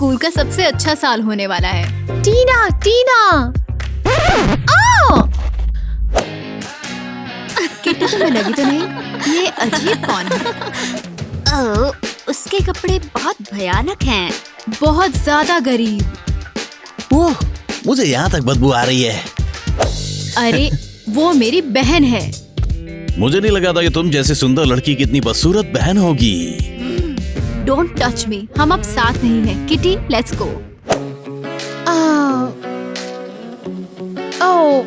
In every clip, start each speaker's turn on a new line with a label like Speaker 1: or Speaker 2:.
Speaker 1: School का सबसे अच्छा साल होने वाला है।
Speaker 2: टीना, टीना! आओ!
Speaker 1: किट्टी तुम्हें लगी तो नहीं? ये अजीब कौन है?
Speaker 3: ओह, उसके कपड़े बहुत भयानक हैं।
Speaker 1: बहुत ज्यादा गरीब।
Speaker 4: ओह, मुझे यहाँ तक बदबू आ रही है।
Speaker 1: अरे वो मेरी बहन है।
Speaker 4: मुझे नहीं लगा था कि तुम जैसी सुंदर लड़की की इतनी बदसूरत बहन होगी।
Speaker 1: डोंट टच मी, हम अब साथ नहीं हैं। Kitty, let's go.
Speaker 2: ओह,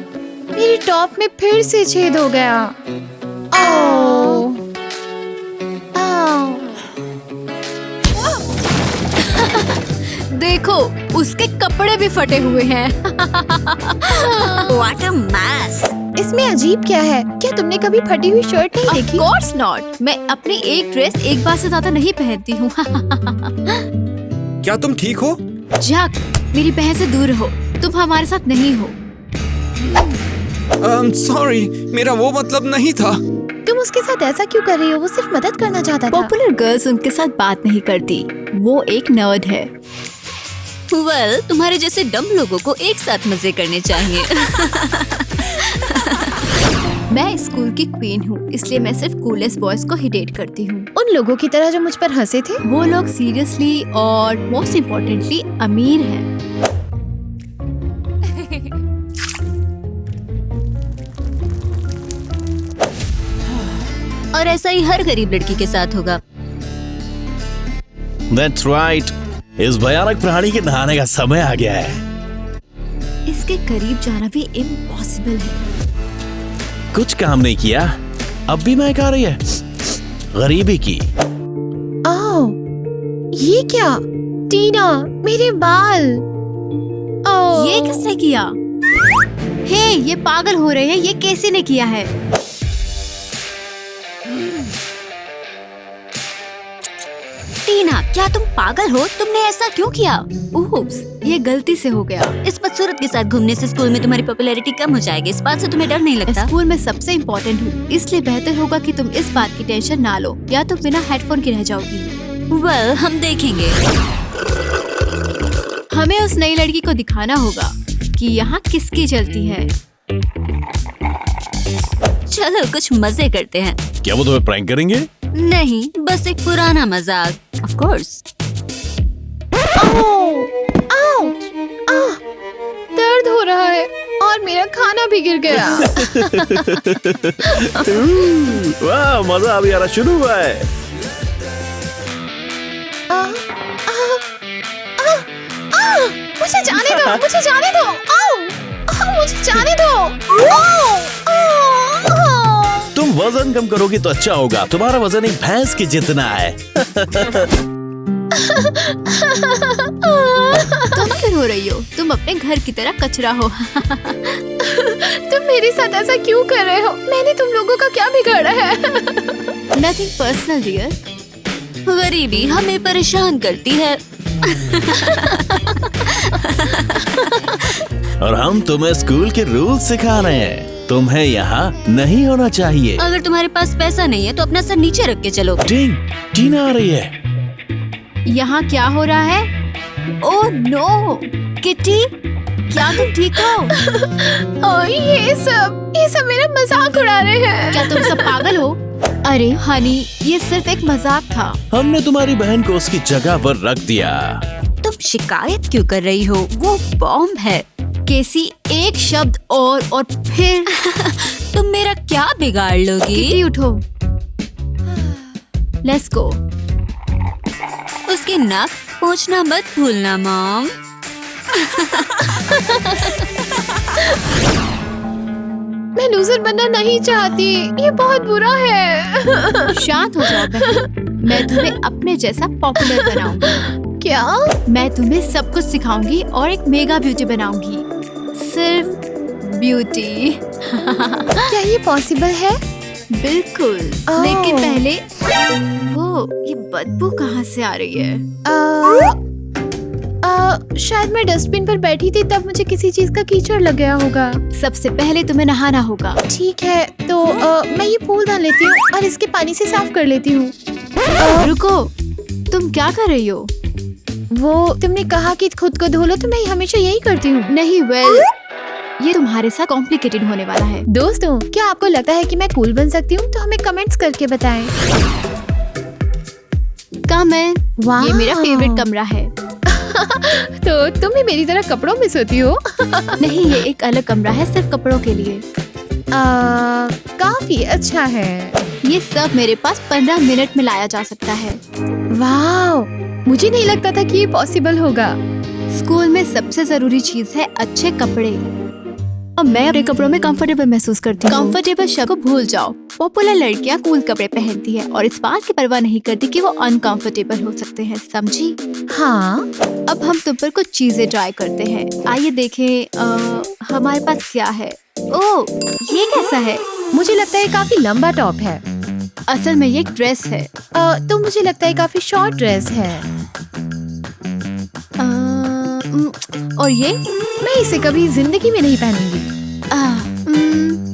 Speaker 2: मेरी टॉप में फिर से छेद हो गया। ओह,
Speaker 1: देखो, उसके कपड़े भी फटे हुए हैं।
Speaker 3: What a mess!
Speaker 2: इसमें अजीब क्या है? क्या तुमने कभी फटी हुई शर्ट नहीं
Speaker 1: Of
Speaker 2: देखी?
Speaker 1: course not. मैं अपनी एक ड्रेस एक बार से ज्यादा नहीं पहनती हूँ।
Speaker 5: क्या तुम ठीक हो?
Speaker 1: जाक, मेरी बहन से दूर रहो। तुम हमारे साथ नहीं हो।
Speaker 5: सॉरी, मेरा वो मतलब नहीं था।
Speaker 2: तुम उसके साथ ऐसा क्यों कर रही हो? वो सिर्फ मदद करना चाहता था।
Speaker 1: पॉपुलर गर्ल्स उनके साथ बात नहीं करती। वो एक नर्ड है।
Speaker 3: Well, तुम्हारे जैसे डम लोगों को एक साथ मजे करने चाहिए।
Speaker 1: मैं स्कूल की क्वीन हूँ, इसलिए मैं सिर्फ कूलेस्ट बॉयज को ही डेट करती हूँ।
Speaker 2: उन लोगों की तरह जो मुझ पर हंसे थे।
Speaker 1: वो लोग सीरियसली और मोस्ट इम्पोर्टेंटली अमीर हैं।
Speaker 3: और ऐसा ही हर गरीब लड़की के साथ होगा।
Speaker 4: That's right. इस भयानक प्राणी के नहाने का समय आ गया है।
Speaker 1: इसके करीब जाना भी इम्पॉसिबल है।
Speaker 4: कुछ काम नहीं किया, अब भी महक आ रही है गरीबी की।
Speaker 2: ओह, ये क्या? टीना, मेरे बाल। ओह,
Speaker 1: ये किसने किया? हे, ये पागल हो रहे हैं। ये किसी ने किया है?
Speaker 3: टीना, क्या तुम पागल हो? तुमने ऐसा क्यों किया?
Speaker 1: उप्स, ये गलती से हो गया।
Speaker 3: इस बदसूरत के साथ घूमने से स्कूल में तुम्हारी पॉपुलैरिटी कम हो जाएगी। इस बात से तुम्हें डर नहीं लगता?
Speaker 1: स्कूल में सबसे इम्पोर्टेंट हूँ, इसलिए बेहतर होगा कि तुम इस बात की टेंशन ना लो, या तो बिना हेडफोन के रह जाओगी।
Speaker 3: Well, हम देखेंगे।
Speaker 1: हमें उस नई लड़की को दिखाना होगा कि यहाँ किसकी चलती है।
Speaker 3: चलो कुछ मजे करते हैं।
Speaker 4: क्या वो तुम्हें प्रैंक करेंगे?
Speaker 3: नहीं, बस एक पुराना मजाक। Of course।
Speaker 2: आउच! दर्द हो रहा है और मेरा खाना भी गिर गया।
Speaker 4: वाह, मजा अभी आना शुरू हुआ है।
Speaker 2: मुझे जाने दो, मुझे जाने दो। मुझे जाने दो।
Speaker 4: तुम वजन कम करोगी तो अच्छा होगा। तुम्हारा वजन एक भैंस के जितना है।
Speaker 1: तुम क्यों रो रही हो? तुम अपने घर की तरह कचरा हो।
Speaker 2: तुम मेरे साथ ऐसा क्यों कर रहे हो? मैंने तुम लोगों का क्या बिगाड़ा है?
Speaker 1: Nothing personal dear.
Speaker 3: गरीबी हमें परेशान करती है।
Speaker 4: और हम तुम्हें स्कूल के रूल सिखा रहे हैं। तुम्हें यहाँ नहीं होना चाहिए।
Speaker 3: अगर तुम्हारे पास पैसा नहीं है तो अपना सर नीचे रख के चलो।
Speaker 4: टीना आ रही है।
Speaker 1: यहाँ क्या हो रहा है? ओह नो, किटी, क्या तुम ठीक हो?
Speaker 2: ये सब मेरा मजाक उड़ा रहे हैं।
Speaker 1: क्या तुम सब पागल हो? अरे हनी, ये सिर्फ एक मजाक था।
Speaker 4: हमने तुम्हारी बहन को उसकी जगह पर रख दिया।
Speaker 3: तुम शिकायत क्यों कर रही हो? वो बॉम्ब है।
Speaker 1: केसी, एक शब्द और फिर
Speaker 3: तुम मेरा क्या बिगाड़ लोगी?
Speaker 1: किटी उठो, लेट्स गो।
Speaker 3: उसकी नाक पोंछना मत भूलना मॉम।
Speaker 2: मैं लूजर बनना नहीं चाहती, ये बहुत बुरा है।
Speaker 1: शांत हो जाओ बहन, मैं तुम्हें अपने जैसा पॉपुलर बनाऊंगी।
Speaker 2: क्या?
Speaker 1: मैं तुम्हें सब कुछ सिखाऊंगी और एक मेगा ब्यूटी बनाऊंगी। सिर्फ ब्यूटी।
Speaker 2: क्या ये पॉसिबल है?
Speaker 1: बिल्कुल। लेकिन पहले वो ये बदबू कहाँ से आ रही है?
Speaker 2: शायद मैं डस्टबिन पर बैठी थी तब मुझे किसी चीज का कीचड़ लग गया होगा।
Speaker 1: सबसे पहले तुम्हें नहाना होगा।
Speaker 2: ठीक है, तो मैं ये फूल डाल लेती हूँ और इसके पानी से साफ कर लेती हूँ।
Speaker 1: रुको, तुम क्या कर रही हो?
Speaker 2: वो तुमने कहा कि खुद को धो लो, तो मैं हमेशा यही करती हूँ।
Speaker 1: नहीं वेल, ये तुम्हारे साथ कॉम्प्लिकेटेड होने वाला है।
Speaker 2: दोस्तों, क्या आपको लगता है कि मैं कूल बन सकती हूँ? तो हमें कमेंट्स करके बताएं।
Speaker 1: कम है,
Speaker 2: वाह।
Speaker 1: ये मेरा फेवरेट कमरा है।
Speaker 2: तो तुम भी मेरी तरह कपड़ों में सोती हो?
Speaker 1: नहीं, ये एक अलग कमरा है सिर्फ कपड़ों के लिए।
Speaker 2: काफी अच्छा है।
Speaker 1: ये सब मेरे पास 15 मिनट में लाया जा सकता है।
Speaker 2: वाओ, मुझे नहीं लगता था कि ये पॉसिबल होगा।
Speaker 1: स्कूल में सबसे जरूरी चीज है अच्छे कपड़े, और मैं अपने कपड़ों में कंफर्टेबल महसूस करती हूँ। कंफर्टेबल शब्द को भूल जाओ। पॉपुलर लड़कियाँ कूल कपड़े पहनती है और इस बात की परवाह नहीं करती कि वो अनकंफर्टेबल हो सकते हैं, समझी?
Speaker 2: हाँ,
Speaker 1: अब हम तुम पर कुछ चीजें ट्राई करते हैं। आइए देखें हमारे पास क्या है। ओह, ये कैसा है?
Speaker 2: मुझे लगता है काफी लंबा टॉप है।
Speaker 1: असल में ये एक ड्रेस है।
Speaker 2: तो मुझे लगता है काफी शॉर्ट ड्रेस है।
Speaker 1: और ये
Speaker 2: मैं इसे कभी जिंदगी में नहीं पहनूंगी।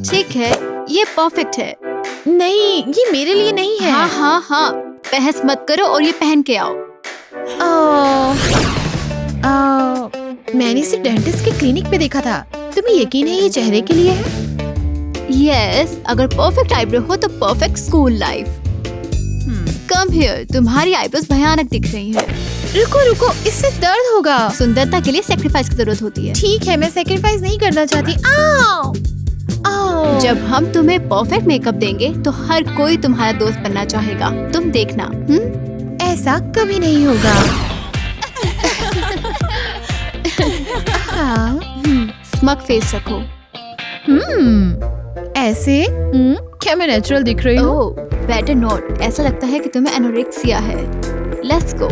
Speaker 1: ठीक है, ये परफेक्ट है।
Speaker 2: नहीं, ये मेरे लिए नहीं है।
Speaker 1: हाँ हाँ हाँ, बहस मत करो और ये पहन के आओ।
Speaker 2: मैंने इसे डेंटिस्ट के क्लिनिक पे देखा था। तुम्हें यकीन है ये चेहरे के लिए है?
Speaker 1: यस, अगर परफेक्ट आईब्रो हो तो perfect school life. Come here, तुम्हारी आईब्रोज भयानक दिख रही हैं।
Speaker 2: रुको रुको, इससे दर्द होगा।
Speaker 1: सुंदरता के लिए सैक्रिफाइस की जरूरत होती है।
Speaker 2: ठीक है, मैं सैक्रिफाइस नहीं करना चाहती। आओ! आओ!
Speaker 1: जब हम तुम्हें परफेक्ट मेकअप देंगे तो हर कोई तुम्हारा दोस्त बनना चाहेगा, तुम देखना।
Speaker 2: ऐसा कभी नहीं होगा। हाँ।
Speaker 1: स्मग फेस रखो।
Speaker 2: ऐसे? क्या मैं नेचुरल दिख रही हूँ?
Speaker 1: ओह, बेटर नॉट। ऐसा लगता है कि तुम्हें एनोरेक्सिया है। Let's go.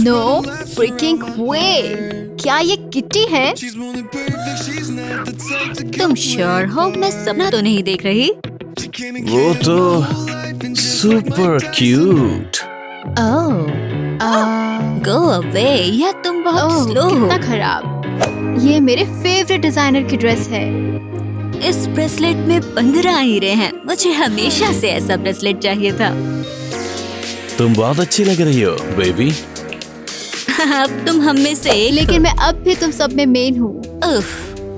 Speaker 1: नो फ्रीकिंग वे। क्या ये किटी है?
Speaker 3: तुम श्योर हो मैं सपना तो नहीं देख रही?
Speaker 4: वो तो सुपर क्यूट।
Speaker 3: गो अवे, या तुम बहुत
Speaker 1: ओह,
Speaker 3: स्लो हो।
Speaker 1: कितना खराब। ये मेरे फेवरेट डिजाइनर की ड्रेस है।
Speaker 3: इस ब्रेसलेट में 15 हीरे हैं। मुझे हमेशा से ऐसा ब्रेसलेट चाहिए था।
Speaker 4: तुम बहुत अच्छी लग रही हो बेबी।
Speaker 3: अब तुम हम में से एक
Speaker 1: लेकिन मैं अब भी तुम सब में मेन हूँ।
Speaker 3: उफ,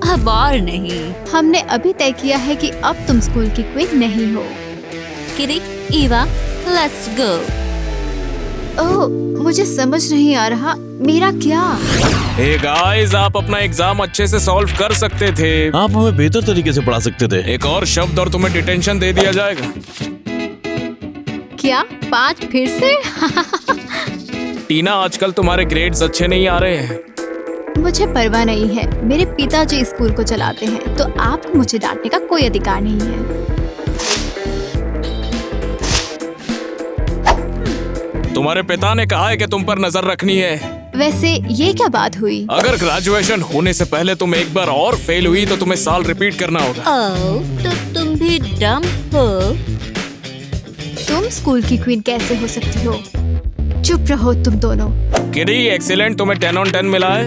Speaker 3: अब और नहीं।
Speaker 1: हमने अभी तय किया है कि अब तुम स्कूल की क्वीन नहीं हो।
Speaker 3: किरी, ईवा, लेट्स गो।
Speaker 1: ओह, मुझे समझ नहीं आ रहा मेरा क्या।
Speaker 5: हे गाइस, आप अपना एग्जाम अच्छे से सॉल्व कर सकते थे।
Speaker 4: आप हमें बेहतर तरीके से पढ़ा सकते थे।
Speaker 5: एक और शब्द और तुम्हें डिटेंशन दे दिया जाएगा।
Speaker 1: क्या 5 फिर से?
Speaker 5: टीना, आजकल तुम्हारे ग्रेड्स अच्छे नहीं आ रहे हैं।
Speaker 1: मुझे परवाह नहीं है, मेरे पिताजी स्कूल को चलाते हैं, तो आपको मुझे डांटने का कोई अधिकार नहीं है।
Speaker 5: तुम्हारे पिता ने कहा है कि तुम पर नजर रखनी है।
Speaker 1: वैसे ये क्या बात हुई?
Speaker 5: अगर ग्रेजुएशन होने से पहले तुम एक बार और फेल हुई तो तुम्हें साल रिपीट करना होगा।
Speaker 3: ओह, तो तुम भी डम हो।
Speaker 1: तुम स्कूल की क्वीन कैसे हो सकती हो? चुप रहो तुम दोनों।
Speaker 5: किडी, एक्सीलेंट, तुम्हें 10 on 10 मिला है।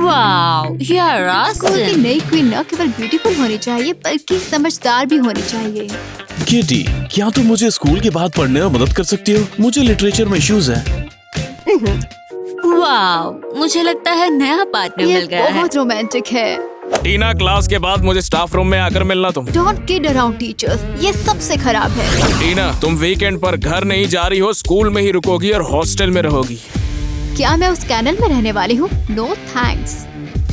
Speaker 3: वाओ, यू आर
Speaker 1: स्कूल की
Speaker 3: ऑसम।
Speaker 1: नई क्वीन न केवल ब्यूटीफुल होनी चाहिए बल्कि समझदार भी होनी चाहिए।
Speaker 4: किटी, क्या तुम मुझे स्कूल के बाद पढ़ने में मदद कर सकती हो? मुझे लिटरेचर में इश्यूज है।
Speaker 3: वाओ, मुझे लगता है नया पार्टनर
Speaker 1: ये
Speaker 3: मिल गया है।
Speaker 1: बहुत रोमांटिक है।
Speaker 5: टीना, क्लास के बाद मुझे स्टाफ रूम में आकर मिलना तुम।
Speaker 1: डोंट किड अराउंड टीचर्स, ये सबसे खराब है।
Speaker 5: टीना, तुम वीकेंड पर घर नहीं जा रही हो, स्कूल में ही रुकोगी और हॉस्टल में रहोगी।
Speaker 1: क्या मैं उस कैनल में रहने वाली हूँ? No thanks.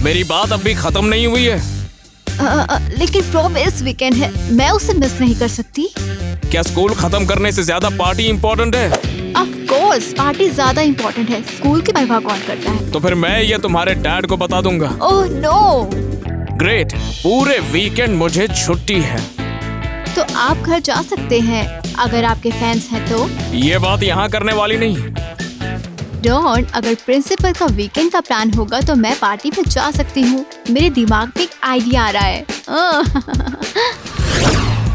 Speaker 5: मेरी बात अब भी खत्म नहीं हुई है।
Speaker 1: लेकिन प्रॉम इस वीकेंड है, मैं उसे मिस नहीं कर सकती।
Speaker 5: क्या स्कूल खत्म करने से ज्यादा पार्टी इम्पोर्टेंट है?
Speaker 1: ऑफ कोर्स, पार्टी ज्यादा इम्पोर्टेंट है। स्कूल की परवाह कौन करता है?
Speaker 5: तो फिर मैं ये तुम्हारे डैड को बता दूंगा।
Speaker 1: Oh no.
Speaker 5: ग्रेट, पूरे वीकेंड मुझे छुट्टी है।
Speaker 1: तो आप घर जा सकते हैं अगर आपके फैंस हैं तो।
Speaker 5: ये बात यहाँ करने वाली नहीं।
Speaker 1: डॉन, अगर प्रिंसिपल का वीकेंड का प्लान होगा तो मैं पार्टी में जा सकती हूँ। मेरे दिमाग में एक आइडिया आ रहा है।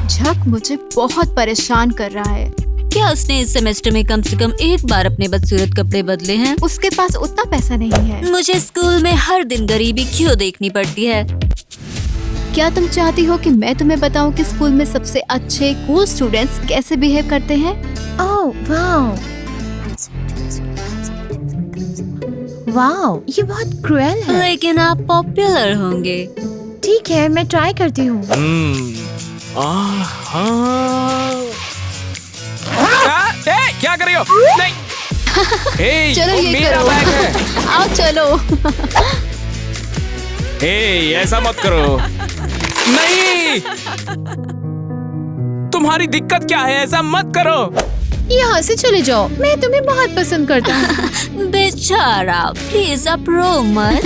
Speaker 1: झक मुझे बहुत परेशान कर रहा है।
Speaker 3: क्या उसने इस सेमेस्टर में कम से कम एक बार अपने बदसूरत कपड़े बदले हैं?
Speaker 1: उसके पास उतना पैसा नहीं है।
Speaker 3: मुझे स्कूल में हर दिन गरीबी क्यों देखनी पड़ती है?
Speaker 1: क्या तुम चाहती हो कि मैं तुम्हें बताऊं कि स्कूल में सबसे अच्छे कूल स्टूडेंट्स कैसे बिहेव करते हैं?
Speaker 2: ओह वाओ, वाओ, ये बहुत क्रूएल है।
Speaker 3: लेकिन आप पॉपुलर होंगे।
Speaker 2: ठीक है, मैं ट्राई करती हूँ।
Speaker 5: क्या कर रही हो? नहीं। हे,
Speaker 1: चलो
Speaker 5: वो
Speaker 1: ये
Speaker 5: मेरा
Speaker 1: करो।
Speaker 5: बैग है।
Speaker 1: आओ चलो।
Speaker 5: हे, ऐसा मत करो। नहीं। तुम्हारी दिक्कत क्या है? ऐसा मत करो।
Speaker 2: यहाँ से चले जाओ, मैं तुम्हें बहुत पसंद करता हूँ।
Speaker 3: बेचारा, प्लीज आप रो मत।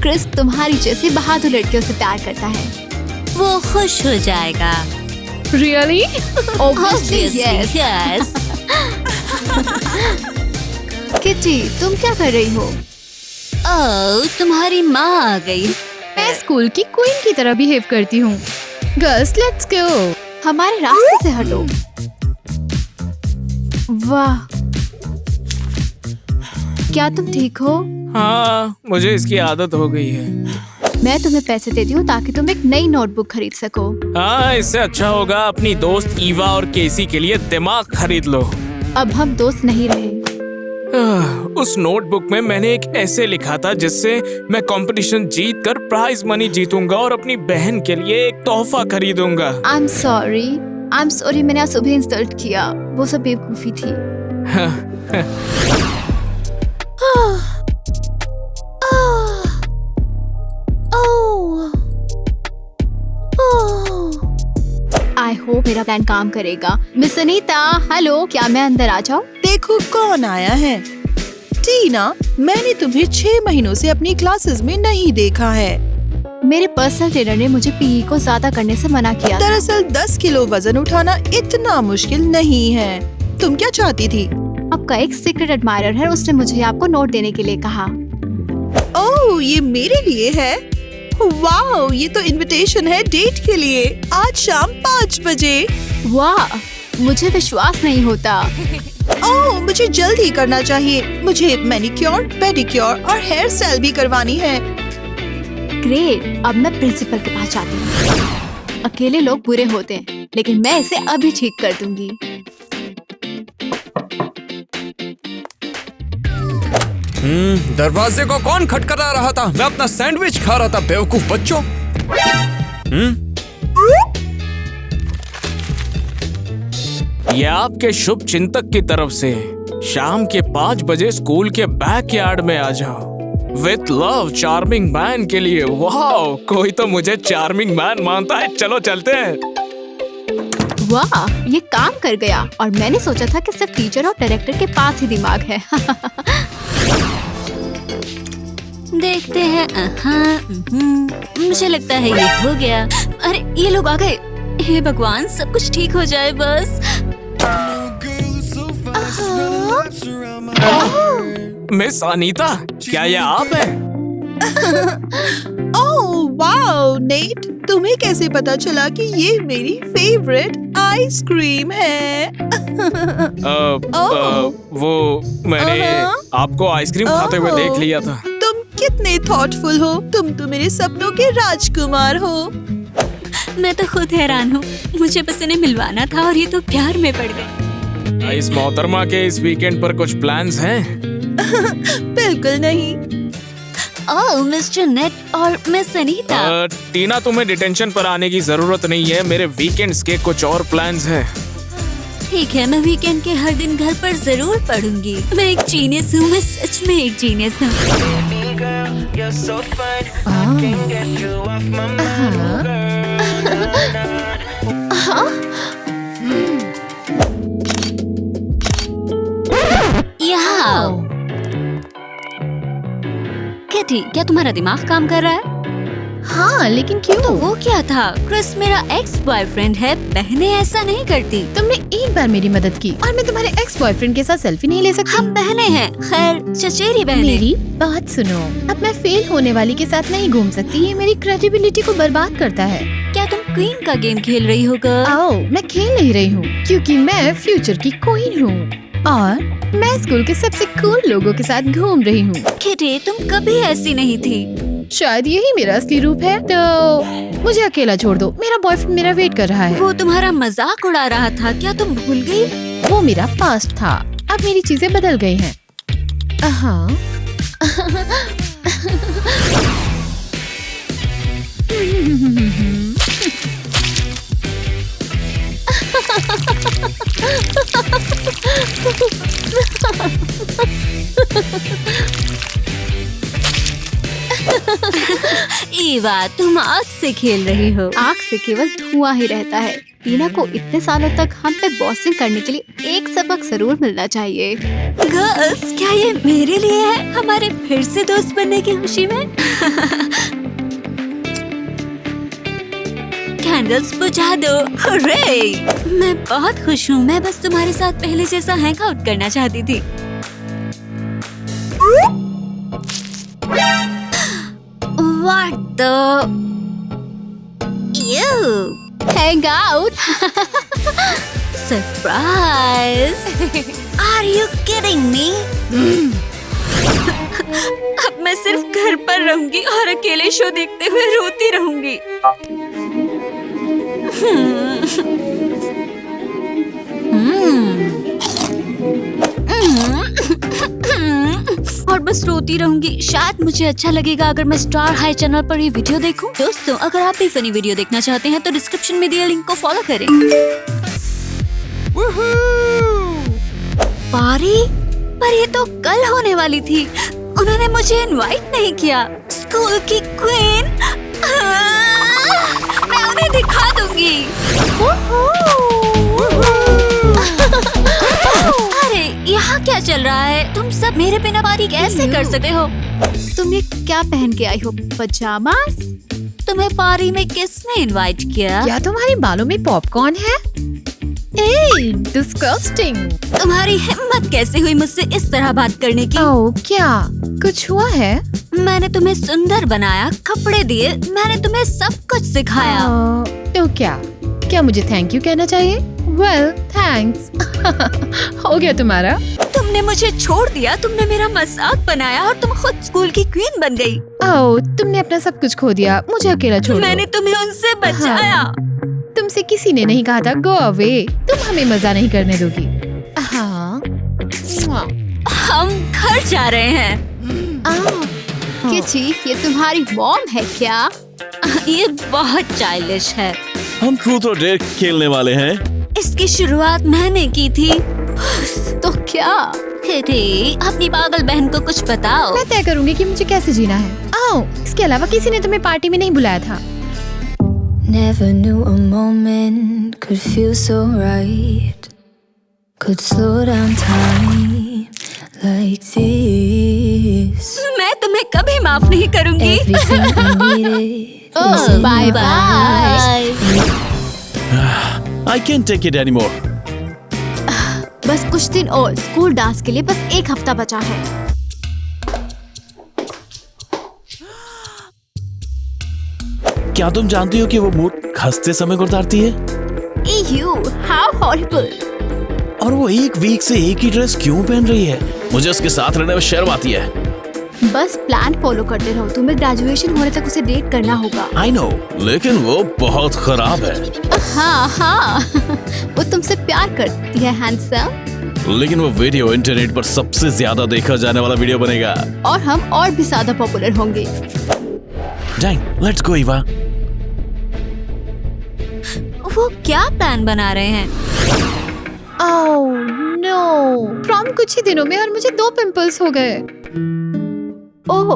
Speaker 1: क्रिस तुम्हारी जैसी बहादुर लड़कियों से प्यार करता है।
Speaker 3: वो खुश हो जाएगा।
Speaker 2: Really?
Speaker 1: Obviously, yes.
Speaker 3: yes.
Speaker 1: Kitty, तुम क्या कर रही हो?
Speaker 3: ओह, तुम्हारी माँ आ गई।
Speaker 2: मैं स्कूल की क्वीन की तरह बिहेव करती हूँ। Girls, let's go.
Speaker 1: हमारे रास्ते से हटो। वाह, क्या तुम ठीक हो?
Speaker 5: हाँ, मुझे इसकी आदत हो गई है।
Speaker 1: मैं तुम्हें पैसे देती हूँ ताकि तुम एक नई नोटबुक खरीद सको।
Speaker 5: हाँ, इससे अच्छा होगा अपनी दोस्त ईवा और केसी के लिए दिमाग खरीद लो।
Speaker 1: अब हम दोस्त नहीं रहे।
Speaker 5: उस नोटबुक में मैंने एक ऐसे लिखा था जिससे मैं कंपटीशन जीत कर प्राइज मनी जीतूंगा और अपनी बहन के लिए एक तोहफा खरीदूंगा।
Speaker 1: आई एम सॉरी, मैंने आज सुबह इंसल्ट किया। वो सब बेवकूफी थी। आई होप मेरा प्लान काम करेगा। मिस अनीता, हेलो, क्या मैं अंदर आ जाऊँ?
Speaker 6: देखो कौन आया है। टीना, मैंने तुम्हें 6 महीनों से अपनी क्लासेस में नहीं देखा है।
Speaker 1: मेरे पर्सनल ट्रेनर ने मुझे पीई को ज्यादा करने से मना किया था।
Speaker 6: दरअसल 10 किलो वजन उठाना इतना मुश्किल नहीं है। तुम क्या चाहती थी?
Speaker 1: आपका एक सीक्रेट एडमायरर है, उसने मुझे आपको नोट देने के लिए कहा।
Speaker 6: ओह, ये मेरे लिए है? वाओ, ये तो इनविटेशन है डेट के लिए, आज शाम 5 बजे।
Speaker 1: वाह, मुझे विश्वास नहीं होता।
Speaker 6: ओह, मुझे जल्दी करना चाहिए। मुझे मैनिक्योर, पेडिक्योर और हेयर स्टाइल भी करवानी है।
Speaker 1: ग्रेट, अब मैं प्रिंसिपल के पास जाती हूँ। अकेले लोग बुरे होते हैं, लेकिन मैं इसे अभी ठीक कर दूंगी।
Speaker 7: दरवाजे को कौन खटखटा रहा था? मैं अपना सैंडविच खा रहा था, बेवकूफ बच्चों।
Speaker 5: ये आपके शुभ चिंतक की तरफ से। शाम के 5 बजे स्कूल के बैकयार्ड में आ जाओ। विथ लव, चार्मिंग मैन के लिए। वाह, कोई तो मुझे चार्मिंग मैन मानता है। चलो चलते हैं।
Speaker 1: वाह, ये काम कर गया। और मैंने सोचा था कि सिर्फ टीचर और डायरेक्टर के पास ही दिमाग है।
Speaker 3: देखते हैं। मुझे लगता है ये हो गया। अरे, ये लोग आ गए। हे भगवान, सब कुछ ठीक हो जाए बस।
Speaker 5: मिस अनीता, क्या ये आप हैं?
Speaker 6: ओह वाओ, नेट, तुम्हें कैसे पता चला कि ये मेरी फेवरेट आइसक्रीम है?
Speaker 5: वो मैंने आपको आइसक्रीम खाते हुए देख लिया था।
Speaker 6: तुम कितने थॉटफुल हो। तुम तो मेरे सपनों के राजकुमार हो।
Speaker 3: मैं तो खुद हैरान हूँ। मुझे बस इन्हें मिलवाना था और ये तो प्यार में पड़ गए।
Speaker 5: इस मोहतरमा के इस वीकेंड पर कुछ प्लान्स हैं?
Speaker 6: बिल्कुल नहीं।
Speaker 3: ओह, मिस्टर नेट और मिस अनीता।
Speaker 5: टीना, तुम्हें डिटेंशन पर आने की जरूरत नहीं है। मेरे वीकेंड्स के कुछ और प्लान्स हैं।
Speaker 3: ठीक है, मैं वीकेंड के हर दिन घर पर जरूर पढ़ूंगी। मैं एक जीनियस हूँ, मैं सच में एक जीनियस हूँ। किटी, क्या तुम्हारा दिमाग काम कर रहा है?
Speaker 2: हाँ, लेकिन क्यों?
Speaker 3: तो वो क्या था? क्रिस मेरा एक्स बॉयफ्रेंड है। बहनें ऐसा नहीं करती।
Speaker 2: तुमने एक बार मेरी मदद की और मैं तुम्हारे एक्स बॉयफ्रेंड के साथ सेल्फी नहीं ले सकती?
Speaker 3: हम बहनें हैं। खैर, चचेरी बहनें।
Speaker 2: मेरी बात सुनो, अब मैं फेल होने वाली के साथ नहीं घूम सकती। ये मेरी क्रेडिबिलिटी को बर्बाद करता है।
Speaker 3: क्या तुम क्वीन का गेम खेल रही हो गर्ल?
Speaker 2: आओ, मैं खेल नहीं रही हूँ क्योंकि मैं फ्यूचर की क्वीन हूँ और मैं स्कूल के सबसे कूल लोगों के साथ घूम रही हूँ।
Speaker 3: किटी, तुम कभी ऐसी नहीं थी।
Speaker 2: शायद यही मेरा असली रूप है। तो मुझे अकेला छोड़ दो, मेरा बॉयफ्रेंड मेरा वेट कर रहा है।
Speaker 3: वो तुम्हारा मजाक उड़ा रहा था, क्या तुम भूल गई?
Speaker 2: वो मेरा पास्ट था, अब मेरी चीजें बदल गई हैं। हाँ।
Speaker 3: ईवा, तुम आग से खेल रही हो।
Speaker 1: आग से केवल धुआं ही रहता है। टीना को इतने सालों तक हम पे बॉसिंग करने के लिए एक सबक जरूर मिलना चाहिए।
Speaker 3: गर्ल्स, क्या ये मेरे लिए है हमारे फिर से दोस्त बनने की खुशी में? कैंडल्स बुझा दो। हुर्रे! मैं बहुत खुश हूँ। मैं बस तुम्हारे साथ पहले जैसा हैंग आउट करना चाहती थी। What the? Ew!
Speaker 1: Hang out.
Speaker 3: Surprise! Are you kidding me? अब मैं सिर्फ घर पर रहूंगी और अकेले शो देखते हुए रोती रहूंगी। और बस रोती रहूंगी। शायद मुझे अच्छा लगेगा अगर मैं स्टार हाई चैनल पर ये वीडियो देखूं। दोस्तों, अगर आप भी फनी वीडियो देखना चाहते हैं तो डिस्क्रिप्शन में दिए लिंक को फॉलो करें। पारी, पर ये तो कल होने वाली थी। उन्होंने मुझे इनवाइट नहीं किया। स्कूल की क्वीन, मैं उन्हें दिखा दूंगी। अरे, यहाँ क्या चल रहा है? तुम सब मेरे बिना पार्टी कैसे कर सकते हो?
Speaker 1: तुम ये क्या पहन के आई हो? पजामास?
Speaker 3: तुम्हें पार्टी में किसने इनवाइट किया?
Speaker 2: क्या तुम्हारे बालों में पॉपकॉर्न है? डिस्गस्टिंग।
Speaker 3: तुम्हारी हिम्मत कैसे हुई मुझसे इस तरह बात करने की?
Speaker 2: ओह, क्या कुछ हुआ है?
Speaker 3: मैंने तुम्हें सुंदर बनाया, कपड़े दिए, मैंने तुम्हें सब कुछ सिखाया।
Speaker 2: तो क्या मुझे थैंक यू कहना चाहिए? Well, thanks. हो गया तुम्हारा।
Speaker 3: तुमने मुझे छोड़ दिया, तुमने मेरा मजाक बनाया और तुम खुद स्कूल की क्वीन बन गई।
Speaker 2: ओह, तुमने अपना सब कुछ खो दिया, मुझे अकेला छोड़ दो।
Speaker 3: मैंने तुम्हें उनसे बचाया।
Speaker 2: तुमसे किसी ने नहीं कहा था गो अवे, तुम हमें मजा नहीं करने दोगी। हाँ।
Speaker 3: हम घर जा रहे हैं।
Speaker 1: किची, ये तुम्हारी मॉम है क्या?
Speaker 3: ये बहुत चाइल्डिश है।
Speaker 4: हम ट्रूथ और डेयर खेलने वाले हैं।
Speaker 3: इसकी शुरुआत मैंने की थी।
Speaker 1: तो क्या?
Speaker 3: किटी, अपनी पागल बहन को कुछ बताओ।
Speaker 2: मैं तय करूंगी कि मुझे कैसे जीना है। ओह, इसके अलावा किसी ने तुम्हें पार्टी में नहीं बुलाया था।
Speaker 8: Never knew a moment could feel so right, could slow down time like this.
Speaker 3: मैं तुम्हें कभी माफ नहीं करूंगी।
Speaker 8: Everything I needed
Speaker 1: Oh,
Speaker 8: is in
Speaker 1: bye
Speaker 8: your
Speaker 1: bye.
Speaker 8: eyes.
Speaker 4: I can't take it anymore.
Speaker 1: बस कुछ दिन और, स्कूल डांस के लिए बस एक हफ्ता बचा है।
Speaker 4: क्या तुम जानती हो कि वो मूड हंसते समय को उतारती है?
Speaker 1: Ew, how horrible.
Speaker 4: और वो एक वीक से एक ही ड्रेस क्यों पहन रही है? मुझे उसके साथ रहने में शर्म आती है।
Speaker 1: बस प्लान फॉलो करते रहो, तुम्हें ग्रेजुएशन होने तक उसे डेट करना होगा।
Speaker 4: I know, लेकिन वो बहुत खराब है।
Speaker 1: हाँ, वो तुमसे प्यार करती है हैंडसम।
Speaker 4: लेकिन वो वीडियो इंटरनेट पर सबसे ज्यादा देखा जाने वाला वीडियो बनेगा।
Speaker 1: और हम और भी ज्यादा पॉपुलर होंगे।
Speaker 4: Dang, let's go, Eva.
Speaker 3: वो क्या प्लान बना रहे हैं?
Speaker 2: ओह नो, प्रॉम कुछ ही दिनों में और मुझे 2 पिंपल्स हो गए।
Speaker 1: ओह,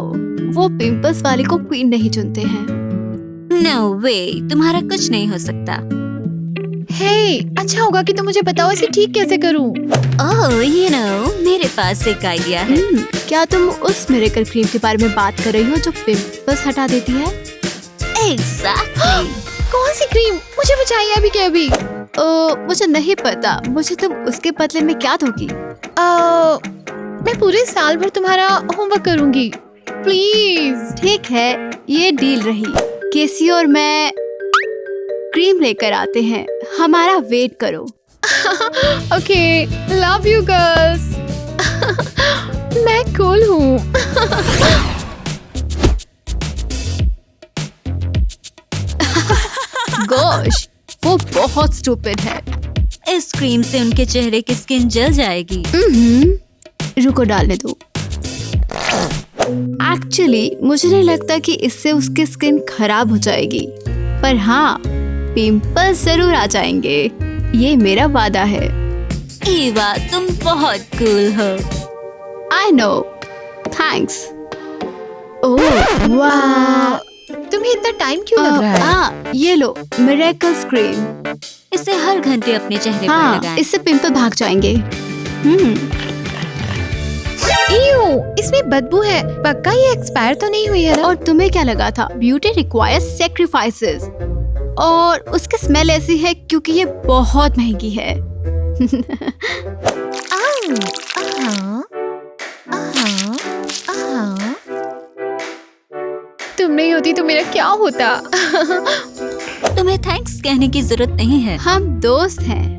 Speaker 1: वो पिंपल्स वाले को क्वीन नहीं चुनते हैं।
Speaker 3: No way, तुम्हारा कुछ नहीं हो सकता।
Speaker 2: हे, अच्छा होगा कि तुम मुझे बताओ इसे ठीक कैसे करूं।
Speaker 3: Oh, you know, मेरे पास एक आइडिया है।
Speaker 1: क्या तुम उस मिरेकल क्रीम के बारे में बात कर रही हो जो पिंपल्स हटा देती है?
Speaker 3: Exactly.
Speaker 2: कौन सी क्रीम? मुझे बताइए अभी के अभी।
Speaker 1: मुझे नहीं पता। मुझे तुम उसके बदले में क्या दोगी?
Speaker 2: मैं पूरे साल भर तुम्हारा होमवर्क करूंगी, प्लीज।
Speaker 1: ठीक है, ये डील रही। केसी और मैं क्रीम लेकर आते हैं, हमारा वेट करो।
Speaker 2: Okay, love you girls. मैं कूल हूँ।
Speaker 1: बहुत स्टूपिड है।
Speaker 3: इस क्रीम से उनके चेहरे की स्किन जल जाएगी।
Speaker 1: रुको, डालने दो। एक्चुअली मुझे नहीं लगता कि इससे उसकी स्किन खराब हो जाएगी, पर हाँ, पिंपल्स जरूर आ जाएंगे, ये मेरा वादा है।
Speaker 3: ईवा, तुम बहुत कूल हो।
Speaker 1: I know, thanks. ओह वाह,
Speaker 2: तुम्हें इतना टाइम क्यों लग रहा है?
Speaker 1: हाँ, ये लो मिरेकल्स क्रीम।
Speaker 3: इसे हर घंटे अपने चेहरे पर
Speaker 1: हाँ,
Speaker 3: लगाएं।
Speaker 1: इससे पिंपल भाग जाएंगे।
Speaker 2: इयो, इसमें बदबू है। पक्का ये एक्सपायर तो नहीं हुई है ना?
Speaker 1: और तुम्हें क्या लगा था ब्यूटी रिक्वायर्स सैक्रिफाइसेस, और उसकी स्मेल ऐसी है क्योंकि ये बहुत महंगी है।
Speaker 2: तुम नहीं होती तो मेरा क्या होता?
Speaker 3: तुम्हें थैंक्स कहने की जरूरत नहीं है।
Speaker 1: हम दोस्त हैं।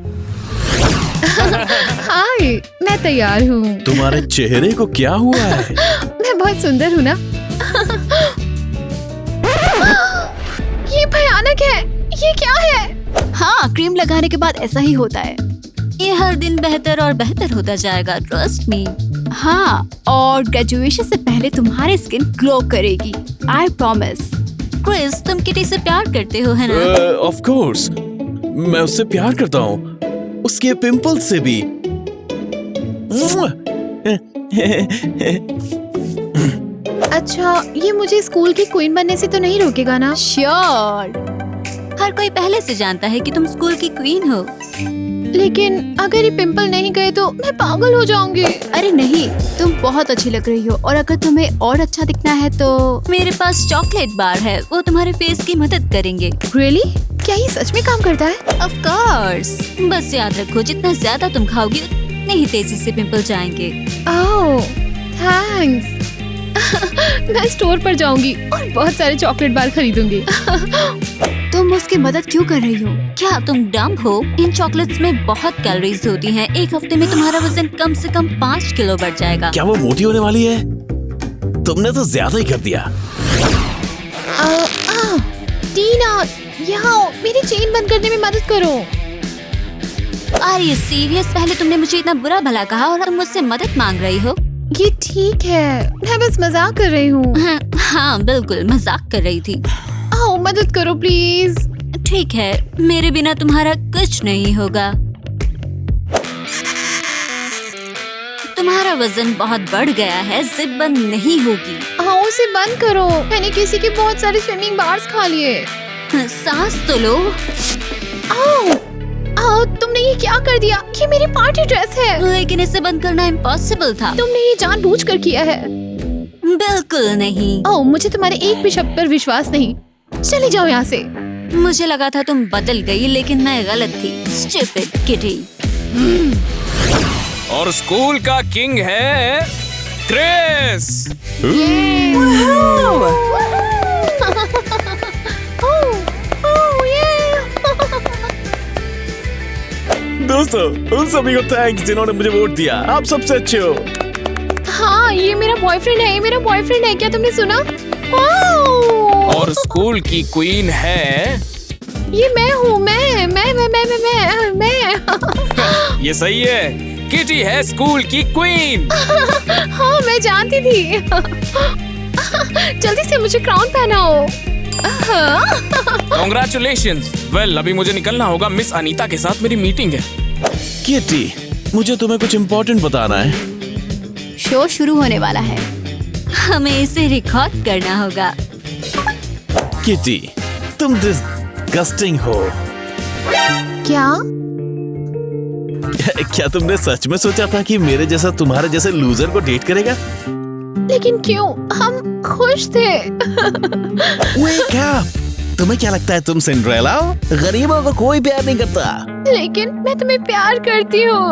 Speaker 2: हाय, मैं तैयार हूँ।
Speaker 4: तुम्हारे चेहरे को क्या हुआ है?
Speaker 2: मैं बहुत सुंदर हूँ ना? ये भयानक है। ये क्या है?
Speaker 1: हाँ, क्रीम लगाने के बाद ऐसा ही होता है।
Speaker 3: ये हर दिन बेहतर और बेहतर होता जाएगा, ट्रस्ट मी।
Speaker 1: हाँ, और ग्रेजुएशन से पहले तुम्हारी स्किन ग्लो करेगी, आई प्रॉमिस।
Speaker 3: क्रिस, तुम किटी से प्यार करते हो, है ना?
Speaker 4: ऑफ कोर्स, मैं उससे प्यार करता हूँ, उसके पिंपल्स से भी।
Speaker 2: अच्छा, ये मुझे स्कूल की क्वीन बनने से तो नहीं रोकेगा ना?
Speaker 1: श्योर।
Speaker 3: हर कोई पहले से जानता है कि तुम स्कूल की क्वीन हो।
Speaker 2: लेकिन अगर ये पिंपल नहीं गए तो मैं पागल हो जाऊंगी।
Speaker 1: अरे नहीं, तुम बहुत अच्छी लग रही हो, और अगर तुम्हें और अच्छा दिखना है तो
Speaker 3: मेरे पास चॉकलेट बार है, वो तुम्हारे फेस की मदद करेंगे।
Speaker 2: Really? क्या ये सच में काम करता है?
Speaker 3: ऑफ कोर्स, बस याद रखो, जितना ज्यादा तुम खाओगी उतनी ही तेजी से पिंपल जाएंगे।
Speaker 2: ओह, थैंक्स। मैं स्टोर पर जाऊंगी और बहुत सारे चॉकलेट बार खरीदूंगी।
Speaker 1: तुम उसकी मदद क्यों कर रही हो?
Speaker 3: क्या तुम डम हो? इन चॉकलेट्स में बहुत कैलोरीज होती हैं। एक हफ्ते में तुम्हारा वजन कम से कम 5 किलो बढ़ जाएगा।
Speaker 4: क्या वो मोटी होने वाली है? तुमने तो ज्यादा ही कर दिया।
Speaker 2: टीना, यहाँ आओ, मेरी चेन बंद करने में मदद करो।
Speaker 3: Are you serious? पहले तुमने मुझे इतना बुरा भला कहा और तुम मुझसे मदद मांग रही हो।
Speaker 2: ये ठीक है, मैं बस मजाक कर रही हूँ।
Speaker 3: हाँ बिल्कुल, मजाक कर रही थी।
Speaker 2: आओ, मदद करो प्लीज।
Speaker 3: ठीक है, मेरे बिना तुम्हारा कुछ नहीं होगा। तुम्हारा वजन बहुत बढ़ गया है, जिप बंद नहीं होगी।
Speaker 2: आओ, उसे बंद करो। मैंने किसी के बहुत सारे स्विमिंग बार्स खा लिए।
Speaker 3: सांस तो लो।
Speaker 2: आओ, आओ, तुमने ये क्या कर दिया? ये मेरी पार्टी ड्रेस है।
Speaker 3: लेकिन इसे बंद करना इम्पॉसिबल था।
Speaker 2: तुमने ये जानबूझकर किया है।
Speaker 3: बिल्कुल नहीं।
Speaker 2: ओह, मुझे तुम्हारे एक भी शब्द पर विश्वास नहीं। चली जाओ यहाँ से।
Speaker 3: मुझे लगा था तुम बदल गई, लेकिन मैं गलत थी। Stupid kitty.
Speaker 5: और स्कूल का किंग है क्रिस।
Speaker 4: दोस्तों, उन सभी को थैंक्स जिन्होंने मुझे वोट दिया। आप सबसे अच्छे हो।
Speaker 2: हाँ, ये मेरा बॉयफ्रेंड है। ये मेरा बॉयफ्रेंड है। क्या तुमने सुना?
Speaker 5: और स्कूल की क्वीन है।
Speaker 2: ये मैं हूँ। मैं
Speaker 5: ये सही है, किटी है स्कूल की क्वीन।
Speaker 2: हाँ, मैं जानती थी। जल्दी से मुझे क्राउन पहनाओ।
Speaker 5: Congratulations। वेल, अभी मुझे निकलना होगा। मिस अनीता के साथ मेरी मीटिंग है।
Speaker 4: किटी, मुझे तुम्हें कुछ इम्पोर्टेंट बताना है।
Speaker 1: शो शुरू होने वाला है।
Speaker 3: हमें इसे रिकॉर्ड करना होगा।
Speaker 4: किटी, तुम डिस्गस्टिंग हो।
Speaker 2: क्या?
Speaker 4: क्या तुमने सच में सोचा था कि मेरे जैसा तुम्हारे जैसे लूजर को डेट करेगा?
Speaker 2: लेकिन क्यों? हम खुश थे।
Speaker 4: Wake up! तुम्हें क्या लगता है तुम सिंड्रेला हो? गरीबों को कोई प्यार नहीं करता।
Speaker 2: लेकिन मैं तुम्हें प्यार करती हूँ।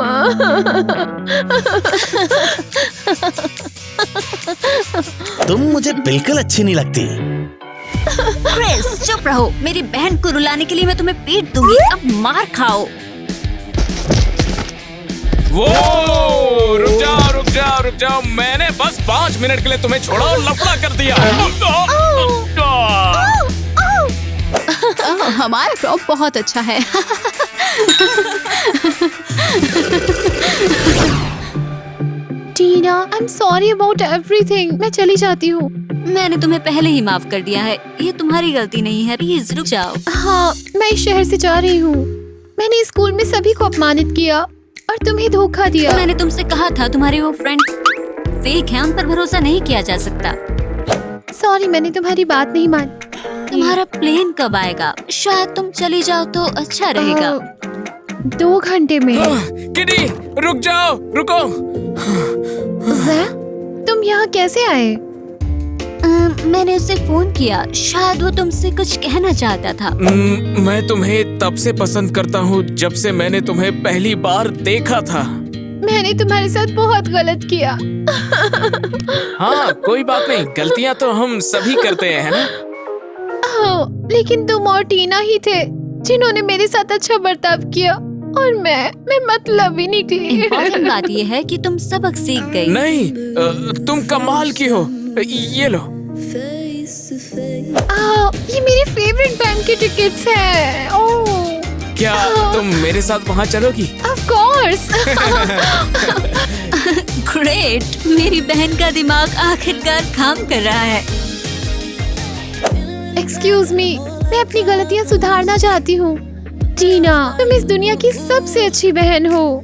Speaker 4: तुम मुझे बिल्कुल अच्छी नहीं लगती।
Speaker 3: क्रिस, चुप रहो। मेरी बहन को रुलाने के लिए मैं तुम्हें पीट दूंगी। अब मार खाओ।
Speaker 5: वो रुक जाओ। मैंने बस 5 मिनट के लिए तुम्हें छोड़ा और लफड़ा कर दिया।
Speaker 1: हमारा क्रॉप बहुत अच्छा है।
Speaker 2: Tina, I am sorry about everything. मैं चली जाती हूँ।
Speaker 3: मैंने तुम्हें पहले ही माफ कर दिया है, ये तुम्हारी गलती नहीं है। प्लीज रुक जाओ।
Speaker 2: हाँ, मैं इस शहर से जा रही हूँ। मैंने स्कूल में सभी को अपमानित किया और तुम्हें धोखा दिया।
Speaker 3: मैंने तुमसे कहा था तुम्हारे वो फ्रेंड फेक है, उन पर भरोसा नहीं किया जा सकता।
Speaker 2: सॉरी, मैंने तुम्हारी बात नहीं मानी।
Speaker 3: तुम्हारा प्लेन कब आएगा? शायद तुम चली जाओ तो अच्छा रहेगा।
Speaker 2: 2 घंटे में।
Speaker 5: किटी, रुक जाओ, रुको।
Speaker 2: ज़ैक, तुम यहाँ कैसे आए?
Speaker 3: मैंने उसे फोन किया, शायद वो तुमसे कुछ कहना चाहता था।
Speaker 5: मैं तुम्हें तब से पसंद करता हूँ जब से मैंने तुम्हें पहली बार देखा था।
Speaker 2: मैंने तुम्हारे साथ बहुत गलत किया।
Speaker 5: हाँ, कोई बात नहीं, गलतियाँ तो हम सभी करते हैं, है ना?
Speaker 2: हाँ, लेकिन तुम और टीना ही थे जिन्होंने मेरे साथ अच्छा बर्ताव किया और मैं मतलब ही निकली।
Speaker 3: इम्पोर्टेंट बात ये है कि तुम सबक सीख गई।
Speaker 5: नहीं, तुम कमाल की हो। ये लो।
Speaker 2: ये मेरी फेवरेट बैंड की टिकट्स हैं। ओह,
Speaker 5: क्या तुम मेरे साथ वहाँ चलोगी?
Speaker 2: Of course.
Speaker 3: ग्रेट, मेरी बहन का दिमाग आखिरकार काम कर रहा है।
Speaker 2: एक्सक्यूज मी, मैं अपनी गलतियाँ सुधारना चाहती हूँ। टीना, तुम इस दुनिया की सबसे अच्छी बहन हो।